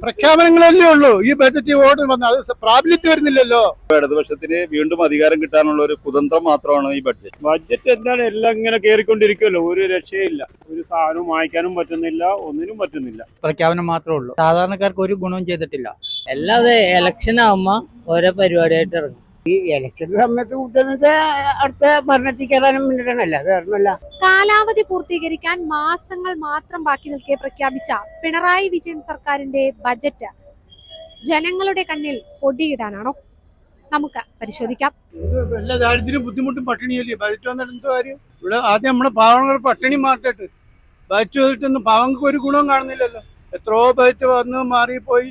പ്രഖ്യാപനങ്ങളല്ലേ ഉള്ളൂ. ഈ budget vote വന്ന് അത് പ്രാബല്യത്തിൽ വരുന്നില്ലല്ലോ. ഇടതുപക്ഷത്തിന് വീണ്ടും അധികാരം കിട്ടാനുള്ള ഒരു കുതന്ത്രം മാത്രമാണ് ഈ ബഡ്ജറ്റ് എന്താണ് എല്ലാം ഇങ്ങനെ കയറിക്കൊണ്ടിരിക്കുമല്ലോ, ഒരു രക്ഷയില്ല. ഒരു സാധനവും വാങ്ങിക്കാനും പറ്റുന്നില്ല, ഒന്നിനും പറ്റുന്നില്ല. പ്രഖ്യാപനം മാത്രമേ ഉള്ളൂ. സാധാരണക്കാർക്ക് ഒരു ഗുണവും ചെയ്തിട്ടില്ല. അല്ലാതെ ഇലക്ഷൻ ആവുമ്പോ ഓരോ പരിപാടിയായിട്ട് ഇറങ്ങും. ഈ ഇലക്ഷൻ സമയത്ത് കൂട്ടുന്നത് അടുത്ത ഭരണത്തിൽ കയറാനും വേണ്ടിയിട്ടാണല്ല, വേറൊന്നുമല്ല. കാലാവധി പൂർത്തീകരിക്കാൻ മാസങ്ങൾ മാത്രം ബാക്കി നിൽക്കെ പ്രഖ്യാപിച്ച പിണറായി വിജയൻ സർക്കാരിന്റെ ബജറ്റ് ജനങ്ങളുടെ കണ്ണിൽ പൊടിയിടാനാണോ? നമുക്ക് പരിശോധിക്കാം. എല്ലാ ദാരിദ്ര്യം ബുദ്ധിമുട്ടും പട്ടിണിയല്ലേ ബജറ്റ് വന്നിട്ട് എന്ത് കാര്യം? ഇവിടെ ആദ്യം നമ്മളെ പാവങ്ങൾ പട്ടിണി മാറ്റിട്ട് ബജറ്റ് വന്നിട്ടൊന്നും പാവങ്ങൾക്ക് ഒരു ഗുണവും കാണുന്നില്ലല്ലോ. എത്രയോ ബജറ്റ് വന്ന് മാറിപ്പോയി.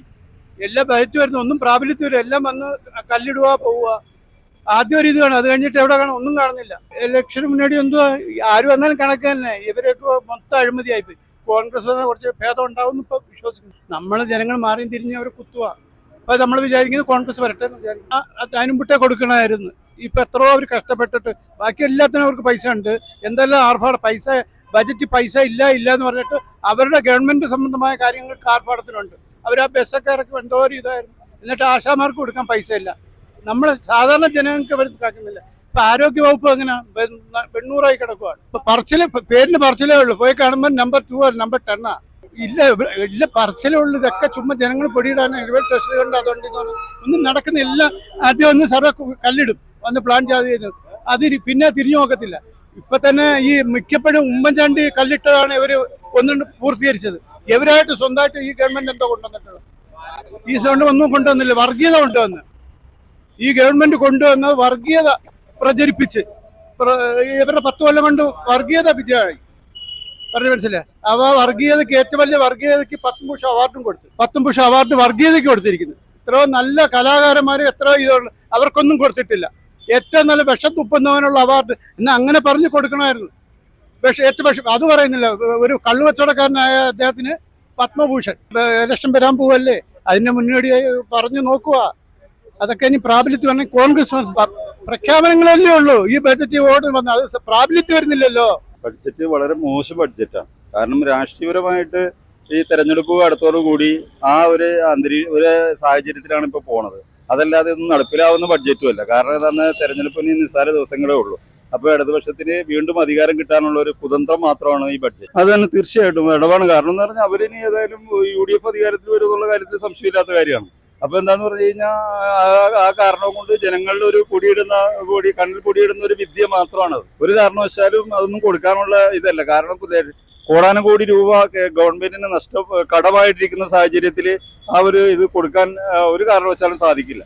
എല്ലാ ബജറ്റ് വരുന്ന ഒന്നും പ്രാബല്യത്തിൽ വരും, എല്ലാം വന്ന് കല്ലിടുക പോവുക. ആദ്യം ഒരു ഇത് കാണും, അത് കഴിഞ്ഞിട്ട് എവിടെ കാണും, ഒന്നും കാണുന്നില്ല. ഇലക്ഷന് മുன்னாടി എന്തുവാ ആര് വന്നാലും കണക്ക് തന്നെ. ഇവരൊക്കെ മൊത്തം അഴിമതിയായിപ്പോയി. കോൺഗ്രസ് കുറച്ച് ഭേദം ഉണ്ടാവും ഇപ്പൊ വിശ്വസിക്കുന്നു. നമ്മൾ ജനങ്ങൾ മാറിയും തിരിഞ്ഞ് അവർ കുത്തുക. അപ്പൊ നമ്മൾ വിചാരിക്കുന്നത് കോൺഗ്രസ് വരട്ടെ എന്ന് വിചാരിക്കും. അതിനുമ്പിട്ടേ കൊടുക്കണമായിരുന്നു. ഇപ്പൊ എത്രയോ അവർ കഷ്ടപ്പെട്ടിട്ട് ബാക്കി എല്ലാത്തിനും അവർക്ക് പൈസ ഉണ്ട്. എന്തെല്ലാം ആർഭാടം, ബജറ്റ് പൈസ ഇല്ല എന്ന് പറഞ്ഞിട്ട് അവരുടെ ഗവൺമെന്റ് സംബന്ധമായ കാര്യങ്ങൾക്ക് ആർഭാടത്തിനുണ്ട്. അവർ ആ ബസ്സൊക്കെ ഇറക്കി എന്തോ ഒരു ഇതായിരുന്നു. എന്നിട്ട് ആശാമാർക്ക് കൊടുക്കാൻ പൈസ ഇല്ല. നമ്മൾ സാധാരണ ജനങ്ങൾക്ക് അവർ കാക്കുന്നില്ല. ഇപ്പൊ ആരോഗ്യ വകുപ്പ് എങ്ങനെ 800 കിടക്കുവാണ്. ഇപ്പൊ പേരിന് പറച്ചിലേ ഉള്ളൂ. പോയി കാണുമ്പോൾ നമ്പർ 2 നമ്പർ 10 ഇല്ല പറച്ചിലേ ഉള്ളൂ. ഇതൊക്കെ ചുമ്മാ ജനങ്ങൾ പൊടിയിടാൻ ടെസ്റ്റ് കൊണ്ട് അതുകൊണ്ട് ഒന്നും നടക്കുന്നില്ല. ആദ്യം ഒന്ന് സർവേ കല്ലിടും, വന്ന് പ്ലാൻ ചെയ്ത് അത് പിന്നെ തിരിഞ്ഞു നോക്കത്തില്ല. ഇപ്പൊ തന്നെ ഈ മിക്കപ്പോഴും ഉമ്മൻചാണ്ടി കല്ലിട്ടതാണ് ഇവര് ഒന്നും പൂർത്തീകരിച്ചത്. ഇവരായിട്ട് സ്വന്തമായിട്ട് ഈ ഗവൺമെന്റ് എന്തോ കൊണ്ടുവന്നിട്ടുള്ളത്? ഈ സൗണ്ട് ഒന്നും കൊണ്ടുവന്നില്ല. വർഗീയത കൊണ്ടുവന്ന് ഈ ഗവൺമെന്റ് കൊണ്ടുവന്ന് വർഗീയത പ്രചരിപ്പിച്ച് ഇവരുടെ 10 കൊല്ലം കൊണ്ട് വർഗീയത വിജയമായി. പറഞ്ഞു മനസ്സിലായി. അവ വർഗീയതയ്ക്ക് ഏറ്റവും വലിയ വർഗീയതയ്ക്ക് പത്മഭൂഷൺ അവാർഡും കൊടുത്തു. പത്മഭൂഷൺ അവാർഡ് വർഗീയതയ്ക്ക് കൊടുത്തിരിക്കുന്നു. എത്രയോ നല്ല കലാകാരന്മാർ എത്രയോ ഇതുണ്ട്, അവർക്കൊന്നും കൊടുത്തിട്ടില്ല. ഏറ്റവും നല്ല വിഷം തുപ്പുന്നവനുള്ള അവാർഡ് ഇന്ന് അങ്ങനെ പറഞ്ഞു കൊടുക്കണമായിരുന്നു. അത് പറയുന്നില്ല. ഒരു കള്ളുകച്ചവടക്കാരനായ അദ്ദേഹത്തിന് പത്മഭൂഷൺ. ഇലക്ഷൻ വരാൻ പോവല്ലേ, അതിന്റെ മുന്നോടിയായി പറഞ്ഞു നോക്കുക. അതൊക്കെ ഇനി പ്രാബല്യത്തിൽ വന്ന കോൺഗ്രസ് പ്രഖ്യാപനങ്ങളല്ലേ ഉള്ളൂ. ഈ ബജറ്റ് വോട്ട് വന്ന് അത് പ്രാബല്യത്തിൽ വരുന്നില്ലല്ലോ. ബഡ്ജറ്റ് വളരെ മോശം ബഡ്ജറ്റാണ്. കാരണം രാഷ്ട്രീയപരമായിട്ട് ഈ തെരഞ്ഞെടുപ്പ് അടുത്തോടുകൂടി ആ ഒരു സാഹചര്യത്തിലാണ് ഇപ്പൊ പോണത്. അതല്ലാതെ ഒന്നും നടപ്പിലാവുന്ന ബഡ്ജറ്റും അല്ല. കാരണം എന്താ, തെരഞ്ഞെടുപ്പിന് നിസ്സാര ദിവസങ്ങളേ ഉള്ളൂ. അപ്പൊ ഇടതുപക്ഷത്തിന് വീണ്ടും അധികാരം കിട്ടാനുള്ള ഒരു കുതന്ത്രം മാത്രമാണ് ഈ ബഡ്ജറ്റ്. അത് തന്നെ തീർച്ചയായിട്ടും ഇടവാണ്. കാരണം എന്ന് പറഞ്ഞാൽ അവരിനി ഏതായാലും UDF അധികാരത്തിൽ വരുന്നുള്ള കാര്യത്തിൽ സംശയമില്ലാത്ത കാര്യമാണ്. അപ്പൊ എന്താന്ന് പറഞ്ഞു കഴിഞ്ഞാൽ ആ കാരണം കൊണ്ട് ജനങ്ങളുടെ ഒരു കണ്ണിൽ പൊടിയിടുന്ന ഒരു വിദ്യ മാത്രമാണത്. ഒരു കാരണവശാലും അതൊന്നും കൊടുക്കാനുള്ള ഇതല്ല. കാരണം കോടാനുകോടി രൂപ ഗവൺമെന്റിന് കടമായിട്ടിരിക്കുന്ന സാഹചര്യത്തിൽ ആ ഒരു ഇത് കൊടുക്കാൻ ഒരു കാരണവശാലും സാധിക്കില്ല.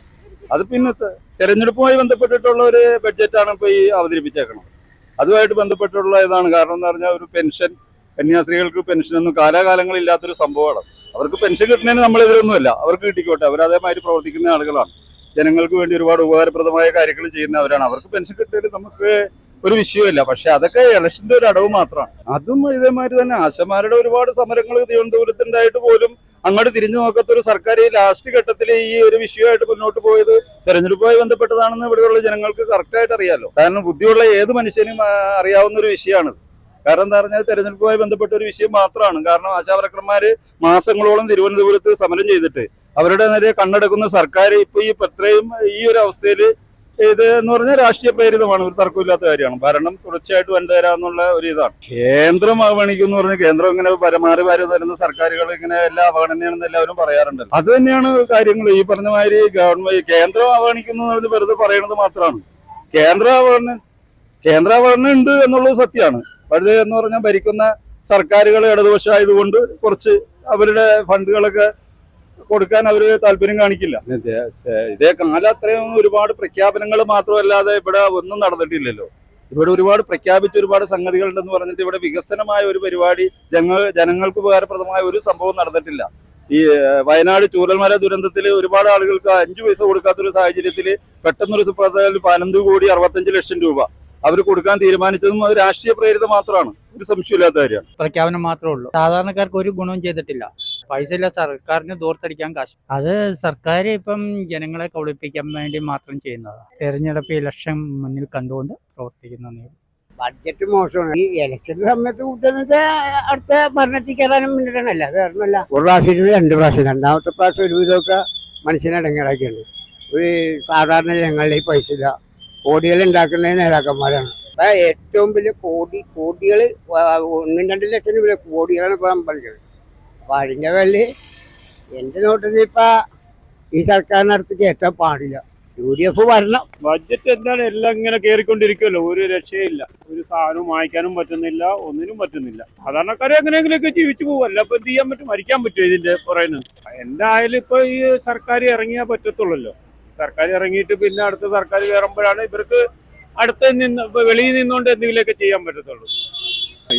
അത് പിന്നെ തെരഞ്ഞെടുപ്പുമായി ബന്ധപ്പെട്ടിട്ടുള്ള ഒരു ബഡ്ജറ്റാണ് ഇപ്പൊ ഈ അവതരിപ്പിച്ചേക്കുന്നത്. അതുമായിട്ട് ബന്ധപ്പെട്ടുള്ള ഇതാണ്. കാരണം എന്ന് പറഞ്ഞാൽ ഒരു പെൻഷൻ, കന്യാസ്ത്രീകൾക്ക് പെൻഷനൊന്നും കാലാകാലങ്ങളില്ലാത്തൊരു സംഭവമാണ്. അവർക്ക് പെൻഷൻ കിട്ടുന്നതിന് നമ്മളെതിരൊന്നുമല്ല, അവർക്ക് കിട്ടിക്കോട്ടെ. അവർ അതേമാതിരി പ്രവർത്തിക്കുന്ന ആളുകളാണ്. ജനങ്ങൾക്ക് വേണ്ടി ഒരുപാട് ഉപകാരപ്രദമായ കാര്യങ്ങൾ ചെയ്യുന്നവരാണ്. അവർക്ക് പെൻഷൻ കിട്ടിയാൽ നമുക്ക് ഒരു വിഷയമില്ല. പക്ഷെ അതൊക്കെ ഇലക്ഷന്റെ ഒരു അടവ് മാത്രമാണ്. അതും ഇതേമാതിരി തന്നെ ആശമാരുടെ ഒരുപാട് സമരങ്ങൾ തിരുവനന്തപുരത്തുണ്ടായിട്ട് പോലും അങ്ങോട്ട് തിരിഞ്ഞു നോക്കാത്ത ഒരു സർക്കാർ ഈ ലാസ്റ്റ് ഘട്ടത്തിൽ ഈ ഒരു വിഷയമായിട്ട് മുന്നോട്ട് പോയത് തെരഞ്ഞെടുപ്പുമായി ബന്ധപ്പെട്ടതാണെന്ന് ഇവിടെയുള്ള ജനങ്ങൾക്ക് കറക്റ്റായിട്ട് അറിയാലോ. കാരണം ബുദ്ധിയുള്ള ഏത് മനുഷ്യനും അറിയാവുന്ന ഒരു വിഷയമാണ്. കാരണം എന്താ പറഞ്ഞാൽ തെരഞ്ഞെടുപ്പുമായി ബന്ധപ്പെട്ട ഒരു വിഷയം മാത്രമാണ്. കാരണം ആശാവർക്കർമാര് മാസങ്ങളോളം തിരുവനന്തപുരത്ത് സമരം ചെയ്തിട്ട് അവരുടെ നേരെ കണ്ണടക്കുന്ന സർക്കാർ ഇപ്പൊ ഇത്രയും ഈ ഒരു അവസ്ഥയിൽ ഇത് എന്ന് പറഞ്ഞാൽ രാഷ്ട്രീയ പ്രേരിതമാണ്. ഒരു തർക്കമില്ലാത്ത കാര്യമാണ്. ഭരണം തുടർച്ചയായിട്ട് വന്നുതരാന്നുള്ള ഒരു ഇതാണ്. കേന്ദ്രം അവഗണിക്കും പറഞ്ഞാൽ കേന്ദ്രം ഇങ്ങനെ മാറി തരുന്ന സർക്കാരുകൾ ഇങ്ങനെ എല്ലാ അവഗണനയാണെന്ന് എല്ലാവരും പറയാറുണ്ട്. അത് തന്നെയാണ് കാര്യങ്ങൾ. ഈ പറഞ്ഞ മാതിരി ഗവൺമെന്റ് കേന്ദ്രം അവഗണിക്കുന്നു വെറുതെ പറയുന്നത് മാത്രമാണ്. കേന്ദ്രാവരണം ഉണ്ട് എന്നുള്ളത് സത്യമാണ്. പക്ഷേ എന്ന് പറഞ്ഞാൽ ഭരിക്കുന്ന സർക്കാരുകൾ ഇടതുപക്ഷമായതുകൊണ്ട് കുറച്ച് അവരുടെ ഫണ്ടുകളൊക്കെ കൊടുക്കാൻ അവർ താല്പര്യം കാണിക്കില്ല. ഇതേ കാലം അത്രയും ഒരുപാട് പ്രഖ്യാപനങ്ങൾ മാത്രമല്ലാതെ ഇവിടെ ഒന്നും നടന്നിട്ടില്ലല്ലോ. ഇവിടെ ഒരുപാട് പ്രഖ്യാപിച്ച ഒരുപാട് സംഗതികളുണ്ടെന്ന് പറഞ്ഞിട്ട് ഇവിടെ വികസനമായ ഒരു പരിപാടി ജനങ്ങൾക്ക് ഉപകാരപ്രദമായ ഒരു സംഭവം നടന്നിട്ടില്ല. ഈ വയനാട് ചൂരൽമല ദുരന്തത്തിൽ ഒരുപാട് ആളുകൾക്ക് 5 പൈസ കൊടുക്കാത്തൊരു സാഹചര്യത്തിൽ പെട്ടെന്നൊരു 15,65 ലക്ഷം രൂപ അവർ കൊടുക്കാൻ തീരുമാനിച്ചതും അത് രാഷ്ട്രീയ പ്രേരിതം മാത്രമാണ്. ഒരു സംശയമില്ലാത്ത കാര്യമാണ്. പ്രഖ്യാപനം മാത്രമേ ഉള്ളൂ. സാധാരണക്കാർക്ക് ഒരു ഗുണവും ചെയ്തിട്ടില്ല. പൈസ ഇല്ല, സർക്കാരിന് ദൂർത്തടിക്കാൻ കാശ്. അത് സർക്കാർ ഇപ്പം ജനങ്ങളെ കബളിപ്പിക്കാൻ വേണ്ടി മാത്രം ചെയ്യുന്നതാണ്. തെരഞ്ഞെടുപ്പ് ഇലക്ഷൻ മുന്നിൽ കണ്ടുകൊണ്ട് പ്രവർത്തിക്കുന്നതാണ്. ബഡ്ജറ്റ് മോശമാണ്. ഈ ഇലക്ഷന്റെ സമയത്ത് കൂട്ടുന്നത് അടുത്ത ഭരണത്തിൽ കയറാനും മുന്നിടണല്ല. അത് കാരണമല്ല, ഒരു പ്രാവശ്യം 2 പ്രാവശ്യം, രണ്ടാമത്തെ പ്രാവശ്യം ഒരുവിധമൊക്കെ മനുഷ്യനെ ഇടങ്ങേറാക്കിയുണ്ട്. ഒരു സാധാരണ ജനങ്ങളുടെ പൈസ ഇല്ല, കോടികൾ ഉണ്ടാക്കുന്ന നേതാക്കന്മാരാണ്. അപ്പൊ ഏറ്റവും വലിയ കോടികൾ 1-2 ലക്ഷം രൂപ കോടികളാണ് ഇപ്പൊ പറഞ്ഞത്. അപ്പൊ അതിന്റെ പേരില് എന്റെ നോട്ടത്തിൽ ഇപ്പൊ ഈ സർക്കാരിനടുത്ത് കയറ്റാൻ പാടില്ല. UDF വരണം. ബഡ്ജറ്റ് എന്താണ് എല്ലാം ഇങ്ങനെ കയറിക്കൊണ്ടിരിക്കുമല്ലോ, ഒരു രക്ഷയില്ല. ഒരു സാധനവും വാങ്ങിക്കാനും പറ്റുന്നില്ല, ഒന്നിനും പറ്റുന്നില്ല. സാധാരണക്കാരെ എങ്ങനെയെങ്കിലുമൊക്കെ ജീവിച്ചു പോകും. അല്ല ഇപ്പൊ എന്ത് ചെയ്യാൻ പറ്റും, മരിക്കാൻ പറ്റുമോ ഇതിന്റെ പറയുന്നത്? എന്തായാലും ഇപ്പൊ ഈ സർക്കാർ ഇറങ്ങിയാൽ പറ്റത്തുള്ളല്ലോ. സർക്കാർ ഇറങ്ങിയിട്ട് പിന്നെ അടുത്ത സർക്കാർ കയറുമ്പോഴാണ് ഇവർക്ക് അടുത്ത് നിന്ന് വെളിയിൽ നിന്നുകൊണ്ട് എന്തെങ്കിലുമൊക്കെ ചെയ്യാൻ പറ്റത്തുള്ളൂ.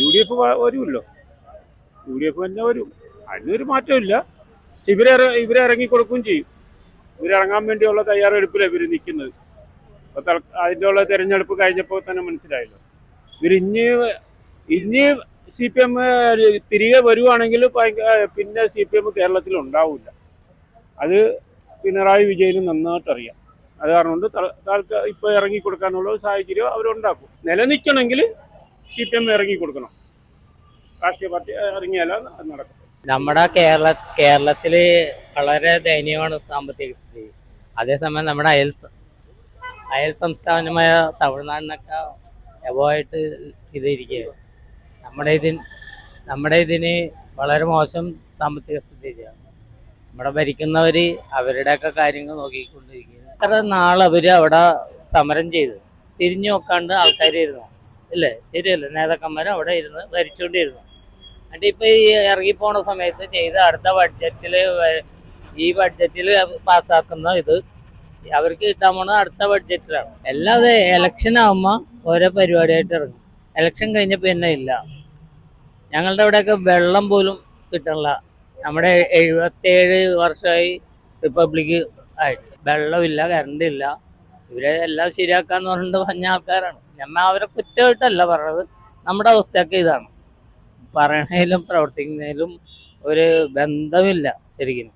UDF വരുമല്ലോ, UDF തന്നെ വരും, അതിനൊരു മാറ്റമില്ല. ഇവരെ ഇറങ്ങി കൊടുക്കുകയും ചെയ്യും. ഇവരിറങ്ങാൻ വേണ്ടിയുള്ള തയ്യാറെടുപ്പിലാണ് ഇവർ നിൽക്കുന്നത്. അപ്പോൾ അതിൻ്റെ ഉള്ള തിരഞ്ഞെടുപ്പ് കഴിഞ്ഞപ്പോൾ തന്നെ മനസ്സിലായല്ലോ. ഇനി CPM തിരികെ വരുവാണെങ്കിൽ പിന്നെ CPM കേരളത്തിൽ ഉണ്ടാവില്ല. അത് പിണറായി വിജയന് നന്നായിട്ട് അറിയാം. അത് കാരണം കൊണ്ട് ഇപ്പോൾ ഇറങ്ങി കൊടുക്കാനുള്ള സാഹചര്യം അവരുണ്ടാക്കും. നിലനിൽക്കണമെങ്കിൽ CPM ഇറങ്ങി കൊടുക്കണം. രാഷ്ട്രീയ പാർട്ടി ഇറങ്ങിയാൽ നടക്കും. നമ്മുടെ കേരളത്തില് വളരെ ദയനീയമാണ് സാമ്പത്തിക സ്ഥിതി. അതേസമയം നമ്മുടെ അയൽ സംസ്ഥാനമായ തമിഴ്നാടിനൊക്കെ എബോയിട്ട് ഇരിക്കുകയാണ്. നമ്മുടെ ഇതിന് വളരെ മോശം സാമ്പത്തിക സ്ഥിതിയാണ്. നമ്മുടെ ഭരിക്കുന്നവർ അവരുടെയൊക്കെ കാര്യങ്ങൾ നോക്കിക്കൊണ്ടിരിക്കുകയാണ്. എത്ര നാൾ അവർ അവിടെ സമരം ചെയ്തു, തിരിഞ്ഞു നോക്കാണ്ട് ആൾക്കാർ ഇരുന്നു, ഇല്ലേ? ശരിയല്ലേ? നേതാക്കന്മാർ അവിടെ ഇരുന്ന് ഭരിച്ചുകൊണ്ടിരുന്നു. എന്നിട്ട് ഇപ്പൊ ഈ ഇറങ്ങിപ്പോണ സമയത്ത് ചെയ്ത അടുത്ത ഈ ബഡ്ജറ്റിൽ പാസ്സാക്കുന്ന ഇത് അവർക്ക് കിട്ടാൻ പോണത് അടുത്ത ബഡ്ജറ്റിലാണ്. അല്ലാതെ ഇലക്ഷൻ ആകുമ്പോൾ ഓരോ പരിപാടിയായിട്ട് ഇറങ്ങും. ഇലക്ഷൻ കഴിഞ്ഞ പിന്നെ ഇല്ല. ഞങ്ങളുടെ അവിടെയൊക്കെ വെള്ളം പോലും കിട്ടണില്ല. നമ്മുടെ 77 വർഷമായി റിപ്പബ്ലിക് ആയിട്ട് വെള്ളമില്ല, കറണ്ട് ഇല്ല. ഇവരെ എല്ലാം ശരിയാക്കാന്ന് പറഞ്ഞിട്ട് പറഞ്ഞ ആൾക്കാരാണ്. ഞമ്മ അവരെ കുറ്റമായിട്ടല്ല പറഞ്ഞത്, നമ്മുടെ അവസ്ഥയൊക്കെ ഇതാണ്. പറയണതിലും പ്രവർത്തിക്കുന്നതിലും ഒരു ബന്ധമില്ല ശരിക്കും.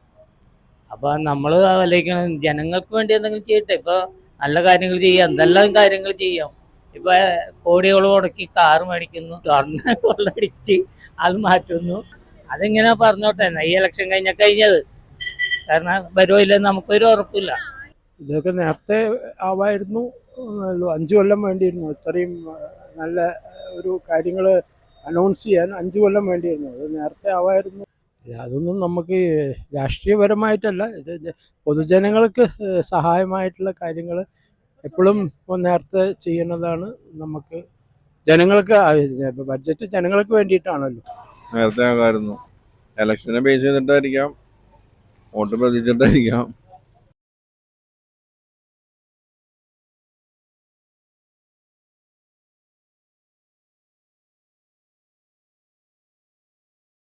അപ്പൊ നമ്മൾ ആലോചിക്കണം, ജനങ്ങൾക്ക് വേണ്ടി എന്തെങ്കിലും ചെയ്യട്ടെ. ഇപ്പൊ നല്ല കാര്യങ്ങൾ ചെയ്യാം, എന്തെല്ലാം കാര്യങ്ങൾ ചെയ്യാം. ഇപ്പൊ കോടികൾ മുടക്കി കാറ് മേടിക്കുന്നു, സ്വർണ്ണ കൊള്ളടിച്ച് അത് മാറ്റുന്നു. അതെങ്ങനെ പറഞ്ഞോട്ടെ, ഈ ഇലക്ഷൻ കഴിഞ്ഞത്. കാരണം വരുമോ ഇല്ലെന്ന് നമുക്കൊരു ഉറപ്പില്ല. ഇതൊക്കെ നേരത്തെ ആവായിരുന്നു. 5 കൊല്ലം വേണ്ടിയിരുന്നു. ഇത്രയും നല്ല ഒരു കാര്യങ്ങൾ അനൗൺസ് ചെയ്യാൻ 5 കൊല്ലം വേണ്ടിയിരുന്നു. അത് നേരത്തെ ആവായിരുന്നു. അതൊന്നും നമുക്ക് രാഷ്ട്രീയപരമായിട്ടല്ല, ഇത് പൊതുജനങ്ങൾക്ക് സഹായമായിട്ടുള്ള കാര്യങ്ങൾ എപ്പോഴും നേരത്തെ ചെയ്യുന്നതാണ്. നമുക്ക് ജനങ്ങൾക്ക് ബഡ്ജറ്റ് ജനങ്ങൾക്ക് വേണ്ടിയിട്ടാണല്ലോ. നേരത്തെ ആകാമായിരുന്നു. ഇലക്ഷനെ ബേസ് ചെയ്തിട്ടായിരിക്കാം, വോട്ട് പ്രതീക്ഷിച്ചിട്ടായിരിക്കാം.